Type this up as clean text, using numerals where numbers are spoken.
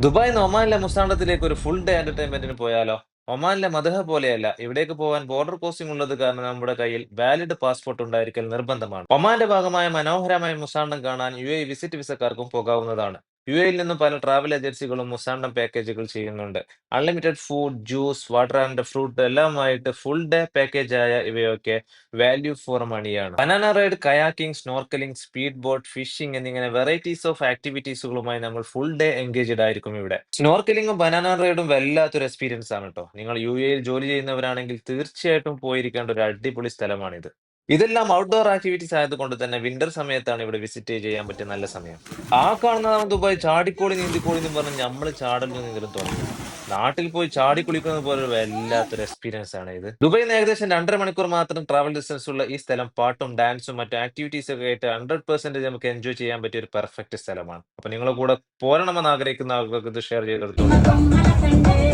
ദുബായിൽ നിന്ന് ഒമാനിലെ മുസാണ്ടത്തിലേക്ക് ഒരു ഫുൾ ഡേ എന്റർടൈൻമെന്റിന് പോയാലോ? ഒമാനിലെ മദഹ പോലെയല്ല. ഇവിടേക്ക് പോകാൻ ബോർഡർ ക്രോസിംഗ് ഉള്ളത് കാരണം നമ്മുടെ കയ്യിൽ വാലിഡ് പാസ്പോർട്ട് ഉണ്ടായിരിക്കൽ നിർബന്ധമാണ്. ഒമാന്റെ ഭാഗമായ മനോഹരമായ മുസാണ്ടം കാണാൻ വിസിറ്റ് വിസക്കാർക്കും പോകാവുന്നതാണ്. യുഎഇയിൽ നിന്നും പല ട്രാവൽ ഏജൻസികളും മുസാണ്ടം പാക്കേജുകൾ ചെയ്യുന്നുണ്ട്. Unlimited food, juice, water and fruit എല്ലാമായിട്ട് ഫുൾ ഡേ പാക്കേജ് ആയ ഇവയൊക്കെ വാല്യൂ ഫോർ മണിയാണ്. Banana ride, kayaking, snorkelling, speed boat, fishing എന്നിങ്ങനെ വെറൈറ്റീസ് ഓഫ് ആക്ടിവിറ്റീസുകളുമായി നമ്മൾ ഫുൾ ഡേ എൻഗേജ്ഡ് ആയിരിക്കും ഇവിടെ. സ്നോർക്കലിംഗും ബനാന റൈഡും വല്ലാത്തൊരു എക്സ്പീരിയൻസ് ആണ് കേട്ടോ. നിങ്ങൾ യുഎഇയിൽ ജോലി ചെയ്യുന്നവരാണെങ്കിൽ തീർച്ചയായിട്ടും പോയിരിക്കേണ്ട ഒരു അടിപൊളി സ്ഥലമാണിത്. ഇതെല്ലാം ഔട്ട്ഡോർ ആക്ടിവിറ്റീസ് ആയതുകൊണ്ട് തന്നെ വിന്റർ സമയത്താണ് ഇവിടെ വിസിറ്റ് ചെയ്യാൻ പറ്റിയ നല്ല സമയം. ആ കാണുന്നതാണ് ദുബായ്. ചാടിക്കോളി നീന്തിക്കോളി എന്ന് പറഞ്ഞ് നമ്മൾ ചാടലും നീന്തലും തുടങ്ങി. നാട്ടിൽ പോയി ചാടി കുളിക്കുന്നത് പോലെ ഒരു വല്ലാത്തൊരു എക്സ്പീരിയൻസ് ആണ് ഇത്. ദുബായിൽ നിന്ന് ഏകദേശം 2.5 മണിക്കൂർ മാത്രം ട്രാവൽ ഡിസ്റ്റൻസ് ഉള്ള ഈ സ്ഥലം പാട്ടും ഡാൻസും മറ്റു ആക്ടിവിറ്റീസ് ഒക്കെ ആയിട്ട് 100% നമുക്ക് എൻജോയ് ചെയ്യാൻ പറ്റിയ ഒരു പെർഫെക്റ്റ് സ്ഥലമാണ്. അപ്പൊ നിങ്ങളുടെ കൂടെ പോരണമെന്ന് ആഗ്രഹിക്കുന്ന ആളുകൾക്ക് ഇത് ഷെയർ ചെയ്തെടുത്തോളൂ.